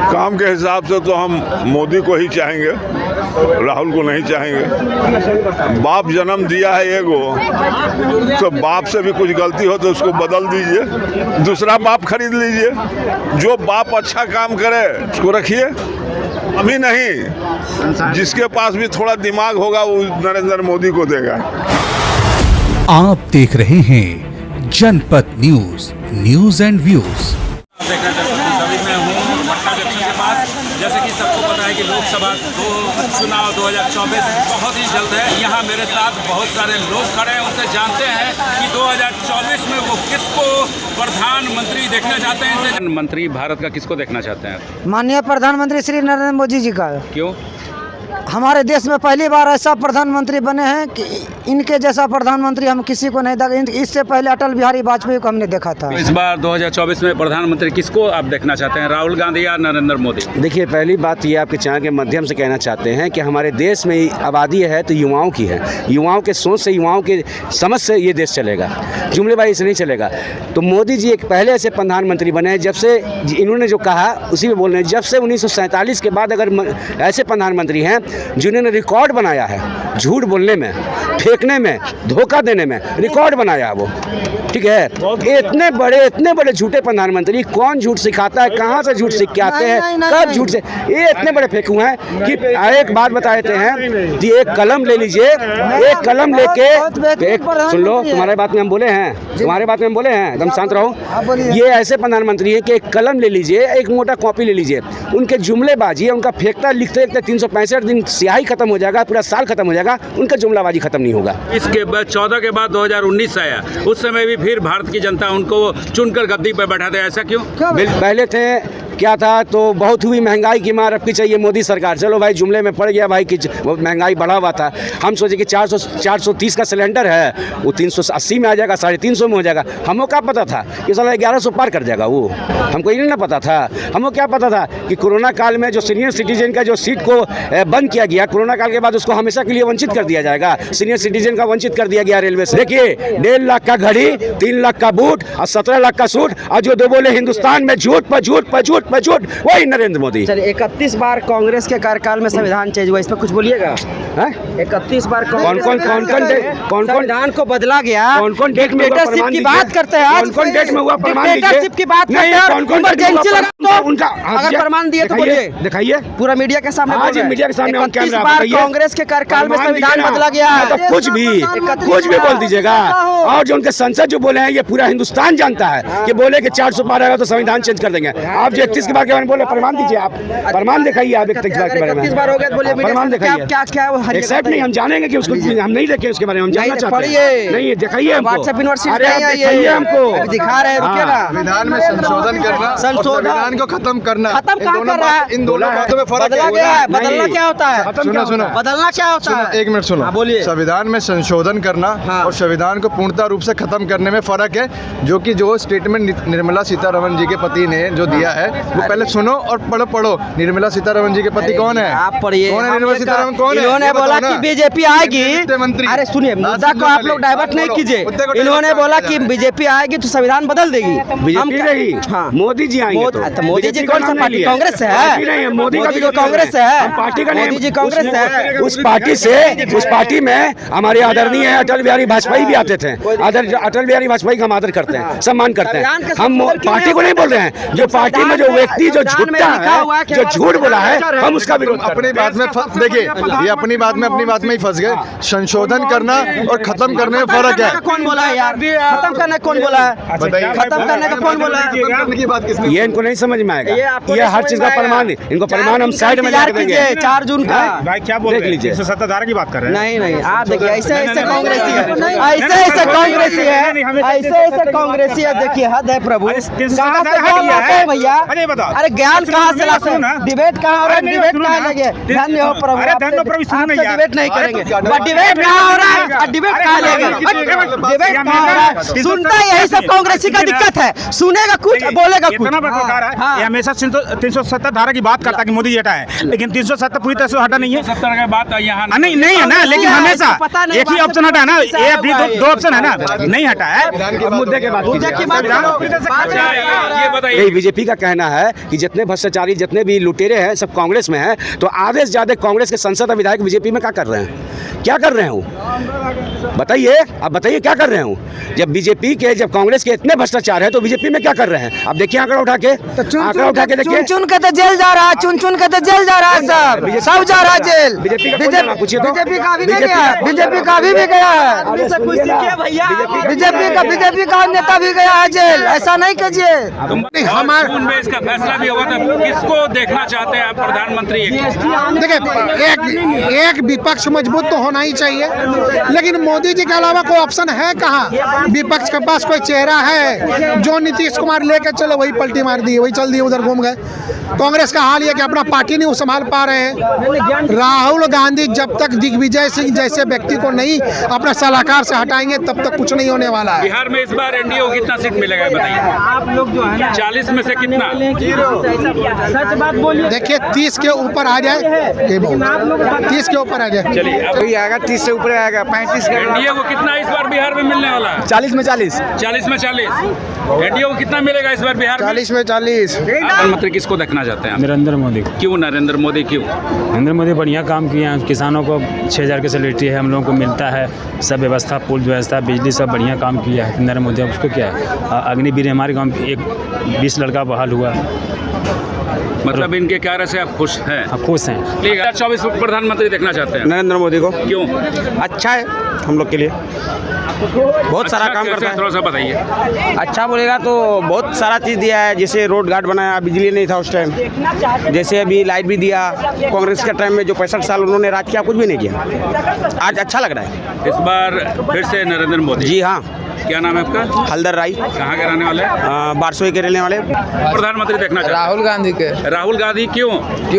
काम के हिसाब से तो हम मोदी को ही चाहेंगे, राहुल को नहीं चाहेंगे। बाप जन्म दिया है एगो, तो बाप से भी कुछ गलती हो तो उसको बदल दीजिए, दूसरा बाप खरीद लीजिए। जो बाप अच्छा काम करे उसको रखिए, अभी नहीं। जिसके पास भी थोड़ा दिमाग होगा वो नरेंद्र मोदी को देगा। आप देख रहे हैं जनपद न्यूज, न्यूज एंड व्यूज। देखना सभी मैं हूँ पटना जंक्शन के पास। जैसे कि सबको पता है कि लोकसभा चुनाव 2024 बहुत ही जल्द है। यहाँ मेरे साथ बहुत सारे लोग खड़े हैं, उनसे जानते हैं कि 2024 में वो किसको प्रधानमंत्री देखना चाहते हैं। प्रधानमंत्री भारत का किसको देखना चाहते हैं? माननीय प्रधानमंत्री श्री नरेंद्र मोदी जी का। क्यों? हमारे देश में पहली बार ऐसा प्रधानमंत्री बने हैं कि इनके जैसा प्रधानमंत्री हम किसी को नहीं देखा। इससे पहले अटल बिहारी वाजपेयी को हमने देखा था। इस बार 2024 में प्रधानमंत्री किसको आप देखना चाहते हैं, राहुल गांधी या नरेंद्र मोदी? देखिए, पहली बात ये आपके चैनल के माध्यम से कहना चाहते हैं कि हमारे देश में आबादी है तो युवाओं की है। युवाओं के सोच से, युवाओं के समझ से ये देश चलेगा, जुमलेबाजी से नहीं चलेगा। तो मोदी जी एक पहले ऐसे प्रधानमंत्री बने हैं, जब से इन्होंने जो कहा उसी में बोल रहे हैं। जब से 1947 के बाद अगर ऐसे प्रधानमंत्री हैं जिन्होंने रिकॉर्ड बनाया है झूठ बोलने में, फेंकने में, धोखा देने में, रिकॉर्ड बनाया है वो, ठीक है। इतने बड़े झूठे प्रधानमंत्री, कौन झूठ सिखाता है, कहाँ से झूठ सीख के आते हैं, कब झूठ से, ये इतने बड़े फेंकू हैं कि एक बात बता देते हैं कि एक कलम ले लीजिए, एक कलम लेके सुन लो, तुम्हारे बात में हम बोले हैं, तुम्हारे बात में हम बोले हैं, एकदम शांत रहो। ये ऐसे प्रधानमंत्री है कि एक कलम ले लीजिए, एक मोटा कॉपी ले लीजिए, उनके जुमलेबाजी, उनका फेंकता लिखते लिखते 365 दिन स्याही खत्म हो जाएगा, पूरा साल खत्म हो जाएगा, उनका जुमलाबाजी खत्म नहीं होगा। इसके बाद 14 के बाद 2019 आया, उस समय भी फिर भारत की जनता उनको चुनकर गद्दी पर बैठा दे, ऐसा क्यों? पहले थे क्या था तो बहुत हुई महंगाई की मार, अब की चाहिए मोदी सरकार। चलो भाई, जुमले में पड़ गया भाई कि महंगाई बढ़ा हुआ था। हम सोचे कि 430 का सिलेंडर है वो 380 में आ जाएगा, 350 में हो जाएगा। हमको क्या पता था कि साला 1100 पार कर जाएगा वो, हमको ये नहीं पता था। हमको क्या पता था कि कोरोना काल में जो सीनियर सिटीजन का जो सीट को बंद किया गया, कोरोना काल के बाद उसको हमेशा के लिए वंचित कर दिया जाएगा। सीनियर सिटीजन का वंचित कर दिया गया रेलवे से। देखिए, 1.5 लाख का घड़ी, 3 लाख का बूट और 17 लाख का सूट, और जो दो बोले हिंदुस्तान में झूठ पर झूठ पर झूठ पर झूठ, वही नरेंद्र मोदी। चलिए, 31 बार कांग्रेस के कार्यकाल में संविधान चेंज हुआ, इस पर कुछ बोलिएगा। 31 बार कौन संविधान को बदला गया, कौन डेट में डिक्टेटरशिप की बात करते हैं। कौन डेट में हुआ प्रमाण दीजिए। डिक्टेटरशिप की बात करते हैं, उनका अगर प्रमाण दिए तो बोलिए, दिखाइए पूरा मीडिया के सामने। मीडिया के सामने 31 बार कांग्रेस के कार्यकाल में संविधान बदला गया है, तो कुछ भी बोल दीजिएगा। और जो उनके संसद जो बोले हैं, ये पूरा हिंदुस्तान जानता है कि बोले कि 400 पार आएगा तो संविधान चेंज कर देंगे। आप जो 31 के बार के बारे में बोले, प्रमाण दीजिए, आप प्रमाण दिखाइए। आप 31 बार के बारे में प्रमाण दिखाइए। क्या एक्सेप्ट नहीं, हम जानेंगे कि उसको हम नहीं देखे, उसके बारे में हम जानना चाहते हैं। नहीं, दिखाइए व्हाट्सएप यूनिवर्सिटी दिखाइए हमको, दिखा रहे हैं। संविधान में संशोधन करना, संविधान को खत्म करना, इन दोनों बातों में फर्क है। बदलना क्या होता है? सुनो, बदलना क्या होता है? 1 मिनट सुनो, बोलिए। संविधान में संशोधन करना और संविधान को पूर्णतः रूप से खत्म करने में फर्क है। जो स्टेटमेंट निर्मला सीतारमण जी के पति ने जो दिया है, वो पहले सुनो और पढ़ो। निर्मला सीतारमण जी के पति कौन है? आप पढ़िए। कौन है निर्मला सीतारमण? कौन है? इन्होंने बोला कि बीजेपी आएगी। अरे सुनिए, मुद्दा को आप लोग डाइवर्ट नहीं कीजिए। इन्होंने बोला कि बीजेपी आएगी तो संविधान बदल देगी। बीजेपी नहीं, मोदी जी आएंगे। तो मोदी जी कौन सा पार्टी? कांग्रेस से है। मोदी का जो कांग्रेस से है, पार्टी का मोदी जी कांग्रेस से है। उस पार्टी में हमारे आदरणीय अटल बिहारी वाजपेयी भी आते थे। अटल बिहारी वाजपेयी का हम आदर करते हैं, सम्मान करते हैं। हम पार्टी को नहीं बोल रहे हैं। जो पार्टी में जो व्यक्ति जो झूठा है, जो झूठ बोला है, हम उसका विरोध। अपनी बात में देखिए, ये अपनी बात में ही फंस गए। संशोधन करना और खत्म करने में फर्क है। कौन बोला है यार? खत्म करने कौन बोला है? खत्म करने का कौन बोला है? ये इनको नहीं समझ में आएगा। ये हर चीज का प्रमाण, इनको प्रमाण हम साइड में रख देंगे। 4 जून का भाई क्या बोल रहे हैं? 370 धारा की बात कर रहे हैं। नहीं, आप देखिए, ऐसे कांग्रेसी है, ऐसे कांग्रेसी है। देखिए, हद है प्रभु। भैया, अरे ज्ञान कहाँ से लाते हैं? डिबेट कहाँ हो रहा है? डिबेट कहाँ लगे? धन्य हो प्रभु, डिबेट डिबेट नहीं करेंगे। डिबेट कहाँ हो रहा है? डिबेट कहाँ लेगा? डिबेट कहाँ हो रहा है? सुनता यही सब कांग्रेसी का दिक्कत है, सुनेगा कुछ बोलेगा कुछ। इतना बड़ा सरकार है, ये हमेशा 370 धारा की बात करता है कि मोदी जी हटाए, लेकिन 370 पूरी तरह से हटा नहीं है। 70 की बात यहाँ नहीं है ना, लेकिन हमेशा एक ही ऑप्शन हटा है ना, ये अभी दो ऑप्शन है ना, नहीं हटा है। मुद्दे के बाद ये बताइए, यही बीजेपी का कहना है कि जितने भ्रष्टाचारी जितने भी लुटेरे हैं सब कांग्रेस में हैं, तो आधे से ज्यादा कांग्रेस के संसद और विधायक बीजेपी में क्या कर रहे हैं? क्या कर रहे हो बताइए, आप बताइए क्या कर रहे हो? जब बीजेपी के जब कांग्रेस के इतने भ्रष्टाचार है तो बीजेपी में क्या कर रहे हैं? आप देखिए आंकड़ा उठा के, आंकड़ा उठा के देखिए। चुन के तो जेल जा रहा है, चुन के तो जेल जा रहा है, सब जा रहा है जेल। बीजेपी का पूछिए तो, बीजेपी का भी गया है, बीजेपी का भी गया है, बीजेपी का नेता भी गया है जेल। ऐसा नहीं कीजिए। हमारे जून में इसका फैसला भी होगा, तो किसको देखना चाहते हैं आप प्रधानमंत्री? देखिए, एक विपक्ष मजबूत तो होना ही चाहिए, लेकिन मोदी जी के अलावा कोई ऑप्शन है कहाँ? विपक्ष के पास कोई चेहरा है? जो नीतीश कुमार लेके चले वही पलटी मार दी, वही चल दिए, उधर घूम गए। कांग्रेस का हाल ये कि अपना पार्टी नहीं संभाल पा रहे हैं। राहुल गांधी जब तक दिग्विजय सिंह जैसे व्यक्ति को नहीं अपना सलाहकार से हटाएंगे तब तक कुछ नहीं होने वाला है। बिहार में इस बार एनडीए को कितना सीट मिलेगा बताइए? आप लोग जो है 40 में से कितना? सच बात बोलिए। देखिए 30 के ऊपर आ जाए, 30 के ऊपर आ जाए, चलिए आएगा 30 से ऊपर आएगा। 35 एनडीए को कितना इस बार बिहार में मिलने वाला है? 40 में 40। 40 में 40। एनडीए को कितना मिलेगा इस बार बिहार में? 40 में 40। प्रधानमंत्री किसको देखना चाहते हैं? नरेंद्र मोदी। क्यों नरेंद्र मोदी क्यों? नरेंद्र मोदी बढ़िया काम किए हैं, किसानों को 6,000 की सैलरी है, हम लोगों को मिलता है, सब व्यवस्था, पुल व्यवस्था, बिजली, सब बढ़िया काम किया है नरेंद्र मोदी। उसको क्या है, अग्निवीर हमारे गाँव में 20 लड़का बहाल हुआ। मतलब इनके कार्य से आप खुश हैं? खुश हैं। 2024 प्रधानमंत्री देखना चाहते हैं? नरेंद्र मोदी को। क्यों? अच्छा है हम लोग के लिए, बहुत सारा काम करता है। थोड़ा सा बताइए। अच्छा बोलेगा तो बहुत सारा चीज़ दिया है, जैसे रोड घाट बनाया, बिजली नहीं था उस टाइम, जैसे अभी लाइट भी दिया। कांग्रेस के टाइम में जो 65 साल उन्होंने राज किया कुछ भी नहीं किया, आज अच्छा लग रहा है। इस बार फिर से नरेंद्र मोदी? जी हाँ। क्या नाम है आपका? हल्दर राई। कहाँ के रहने वाले? बारसोई के रहने वाले। प्रधानमंत्री देखना चाहते? राहुल गांधी के। राहुल गांधी क्यों?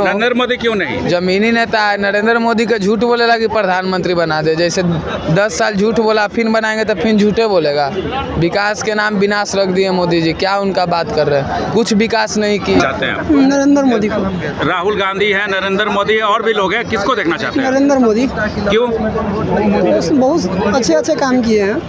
नरेंद्र मोदी क्यों नहीं? जमीनी नेता है। नरेंद्र मोदी का झूठ बोलेगा कि प्रधानमंत्री बना दे, जैसे 10 साल झूठ बोला, फिर बनाएंगे तो फिर झूठे बोलेगा। विकास के नाम विनाश रख दिए मोदी जी, क्या उनका बात कर रहे हैं? कुछ विकास नहीं किया। चाहते हैं आप? नरेंद्र मोदी को। राहुल गांधी है, नरेंद्र मोदी और भी लोग हैं, किसको देखना चाहते हैं? नरेंद्र मोदी। क्यों? बहुत अच्छे काम किए हैं,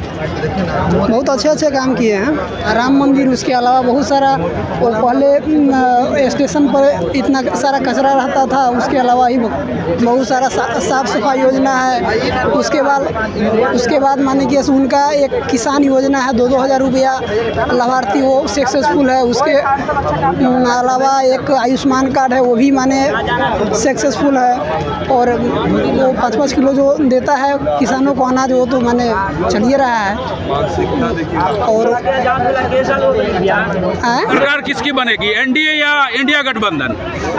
बहुत अच्छे काम किए हैं। राम मंदिर, उसके अलावा बहुत सारा, वो पहले स्टेशन पर इतना सारा कचरा रहता था, उसके अलावा ही बहुत सारा साफ सफाई योजना है। उसके बाद माने कि उनका एक किसान योजना है, 2-2 हज़ार रुपया लाभार्थी, वो सक्सेसफुल है। उसके अलावा एक आयुष्मान कार्ड है, वो भी माने सक्सेसफुल है। और वो 5-5 किलो जो देता है किसानों को अनाज, वो तो माने चलिए रहा है। और सरकार किसकी बनेगी, एनडीए या इंडिया गठबंधन?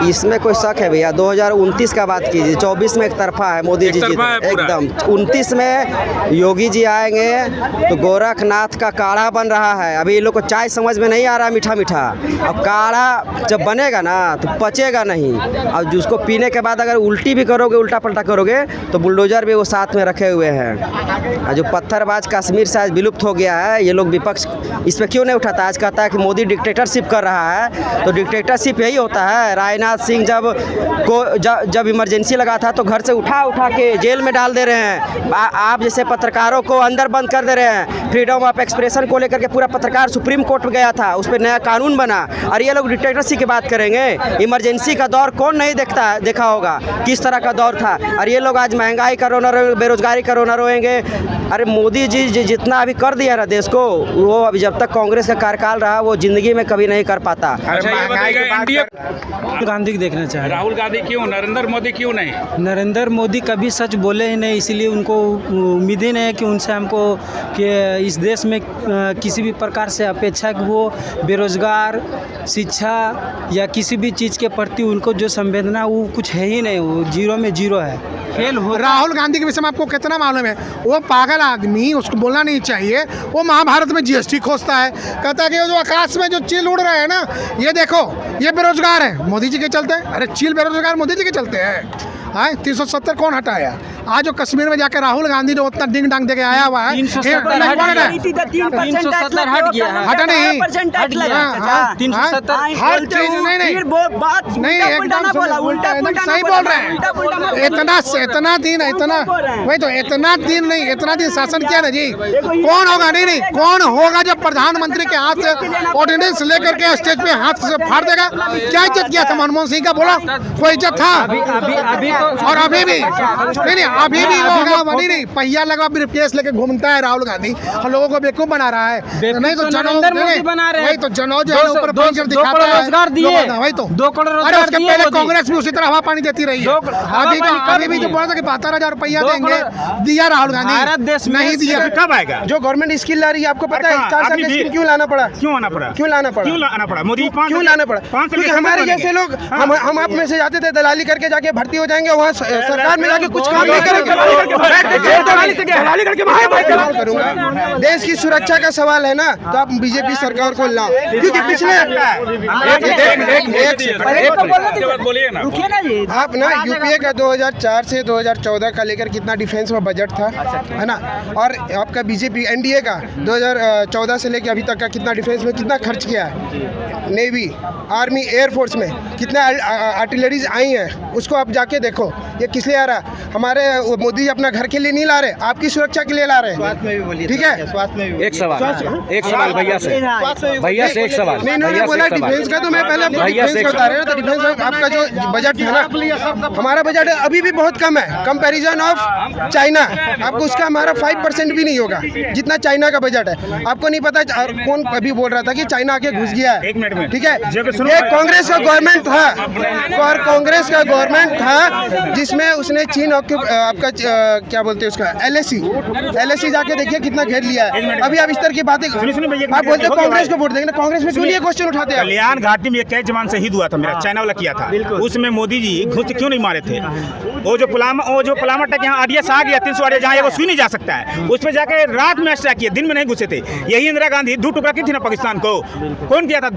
इसमें कोई शक है भैया? 2029 का बात कीजिए, 24 में एक तरफा है, मोदी जी एकदम। 29 में योगी जी आएंगे तो गोरखनाथ का काढ़ा बन रहा है। अभी ये लोग को चाय समझ में नहीं आ रहा, मीठा मीठा। अब काढ़ा जब बनेगा ना तो पचेगा नहीं, और जिसको पीने के बाद अगर उल्टी भी करोगे, उल्टा पलटा करोगे, तो बुलडोजर भी वो साथ में रखे हुए हैं। और जो पत्थरबाज कश्मीर से आज विलुप्त हो गया है, ये लोग विपक्ष इस पर क्यों नहीं उठाता? आज कहता है कि मोदी डिक्टेटरशिप कर रहा है, तो डिक्टेटरशिप यही होता है। राजनाथ सिंह जब इमरजेंसी लगा था तो घर से उठा के जेल में डाल दे रहे हैं। आप जैसे पत्रकारों को अंदर बंद कर दे रहे हैं। फ्रीडम ऑफ एक्सप्रेशन को लेकर के पूरा पत्रकार सुप्रीम कोर्ट में गया था, उस पर नया कानून बना, और ये लोग डिक्टेटरशिप की बात करेंगे। इमरजेंसी का दौर कौन नहीं देखा होगा, किस तरह का दौर था। और ये लोग आज महंगाई का रोना, बेरोजगारी का रोना रोएंगे। अरे मोदी जी जितना अभी कर दिया ना देश को, वो अभी जब तक कांग्रेस का कार्यकाल रहा वो जिंदगी में कभी नहीं कर पाता। राहुल गांधी को देखना चाहिए। राहुल गांधी क्यों, नरेंद्र मोदी क्यों नहीं? नरेंद्र मोदी कभी सच बोले ही नहीं, इसीलिए उनको उम्मीद ही नहीं है कि उनसे हमको कि इस देश में किसी भी प्रकार से अपेक्षा कि वो बेरोजगार, शिक्षा या किसी भी चीज़ के प्रति उनको जो संवेदना वो कुछ है ही नहीं, वो जीरो में जीरो है, फेल हो। राहुल गांधी के विषय में आपको कितना मालूम है? वो पागल आदमी, उसको बोलना नहीं चाहिए। वो महाभारत में जीएसटी खोजता है, कहता है कि जो आकाश में जो चील उड़ रहे हैं ना, ये देखो, ये बेरोजगार है मोदी जी के चलते। अरे चील बेरोजगार मोदी जी के चलते हैं। है 370 कौन हटाया? आज जो कश्मीर में जाके राहुल गांधी ने उतना डिंग डांग देके आया हुआ है, 370 हट गया है। हटा नहीं, 370 हर चीज नहीं एकदम सही बोल रहे हैं। इतना दिन नहीं, इतना दिन शासन किया ना जी। कौन होगा? नहीं कौन होगा जब प्रधानमंत्री के हाथ से ऑर्डिनेंस लेकर के स्टेज पे हाथ से फाड़ देगा? क्या इज्जत किया था मनमोहन सिंह का? बोला कोई इज्जत था? और अभी भी वो नहीं पहिया लगा ब्रीफकेस लेके घूमता है राहुल गांधी, हम लोगों को बेवकूफ बना रहा है। नहीं तो वही तो जनौ जो है ऊपर भयंकर दिखाता है रोजगार दिए, वही तो 2 करोड़ रोजगार। उसके पहले कांग्रेस भी उसी तरह हवा पानी देती रही है। अभी भी जो बोला था कि 72,000 रुपया देंगे, दिया राहुल गांधी? नहीं दिया। कब आएगा? जो गवर्नमेंट स्किल ला रही है, आपको पता है 4 साल की स्कीम क्यों लाना पड़ा? क्यों आना पड़ा? मोदी क्यों लाना पड़ा? क्योंकि हमारे जैसे लोग हम आप में से जाते थे, दलाली करके जाके भर्ती हो जाएंगे, वहाँ सरकार में जाके कुछ काम नहीं करेंगे। करूंगा देश की सुरक्षा का सवाल है ना, तो आप बीजेपी सरकार को लाओ, क्योंकि पिछले आप ना यूपीए का 2004 से 2014 का लेकर कितना डिफेंस में बजट था, है ना, और आपका बीजेपी एनडीए का 2014 से लेकर अभी तक का कितना डिफेंस में कितना खर्च किया है? नेवी, आर्मी, एयरफोर्स में कितने आर्टिलरीज आई हैं, उसको आप जाके देखो। ये किस लिए आ रहा? हमारे मोदी अपना घर के लिए नहीं ला रहे, आपकी सुरक्षा के लिए ला रहे हैं। ठीक है, एक सवाल भैया से एक सवाल। नहीं, इन्होंने बोला डिफेंस का, तो मैं पहले डिफेंस का बता रहे हैं। तो डिफेंस में आपका जो बजट है ना, हमारा बजट अभी भी बहुत कम है कंपैरिजन ऑफ चाइना। आपको उसका हमारा 5% भी नहीं होगा जितना चाइना का बजट है। आपको नहीं पता कौन अभी बोल रहा था कि चाइना आके घुस गया है? 1 मिनट में, ठीक है, ये कांग्रेस का गवर्नमेंट था, और कांग्रेस का गवर्नमेंट था जिसमें उसने चीन आपका क्या बोलते हैं उसका एलएसी जाके देखिए कितना घेर लिया है। अभी आप इस तरह की बातें आप बोलते हैं कांग्रेस को वोट देंगे, कांग्रेस में क्यों ये क्वेश्चन उठाते हैं? कल्याण घाटी में कैच जवान शहीद हुआ था मेरा, चाइना वाला किया था, उसमें मोदी जी घुस क्यों नहीं मारे थे? वो जो पुलामा तक यहाँ आरडीएस आ गया 300 आरडीएस, जहाँ वो सुई नहीं जा सकता है, उस पर जाके रात में अटैक किए, दिन में नहीं घुसे थे। यही इंदिरा गांधी 2 टुकड़ा की थी ना पाकिस्तान को, कौन किया था?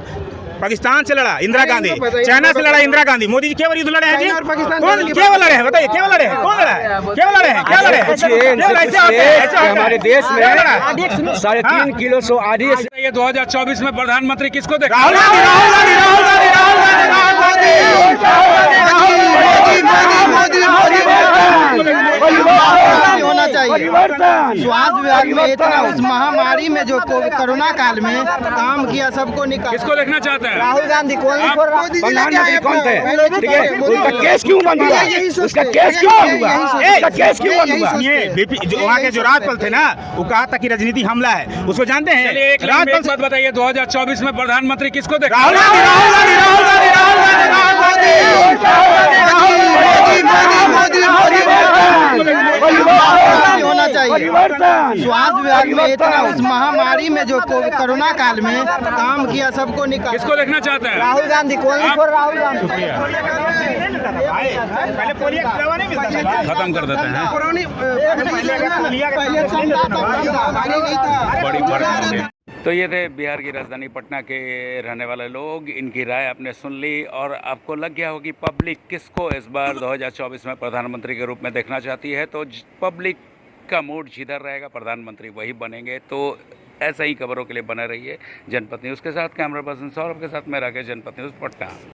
पाकिस्तान से लड़ा इंदिरा गांधी, चाइना से लड़ा इंदिरा गांधी, मोदी जी केवल युद्ध लड़े हैं जी? कौन केवल लड़े हैं? बताइए, केवल लड़े हैं? कौन लड़ा है? केवल लड़े हैं? क्या लड़े हैं? हमारे देश में 3.5 किलो 100 आरडीएस। ये 2024 में प्रधानमंत्री किसको देखा? राहुल होना चाहिए। स्वास्थ्य विभाग में इतना उस महामारी में जो कोरोना काल में काम किया, सबको निकाल। किसको देखना चाहते हैं? राहुल गांधी कौन? प्रधानमंत्री कौन थे? ठीक है, उसका केस क्यों बंद हुआ? उसका केस क्यों बंद हुआ? उसका केस क्यों बंद हुआ? ये वहाँ के जो राजपाल थे ना, वो कहा था कि राजनीति हमला है, उसको जानते हैं? राजपाल बात बताइए, 2024 में प्रधानमंत्री किसको देखा? होना चाहिए। स्वास्थ्य विभाग में इतना उस महामारी में जो कोरोना काल में काम किया, सबको निकाल। किसको देखना चाहते हैं? राहुल गांधी कौन? राहुल गांधी खत्म कर देते हैं। बड़ी फर्क। तो ये थे बिहार की राजधानी पटना के रहने वाले लोग, इनकी राय आपने सुन ली, और आपको लग गया हो कि पब्लिक किसको इस बार 2024 में प्रधानमंत्री के रूप में देखना चाहती है। तो पब्लिक का मूड जिधर रहेगा प्रधानमंत्री वही बनेंगे। तो ऐसा ही खबरों के लिए बने रहिए जनपद न्यूज़ के साथ। कैमरा पर्सन सौरभ के साथ मैं राकेश, जनपद न्यूज़ पटना।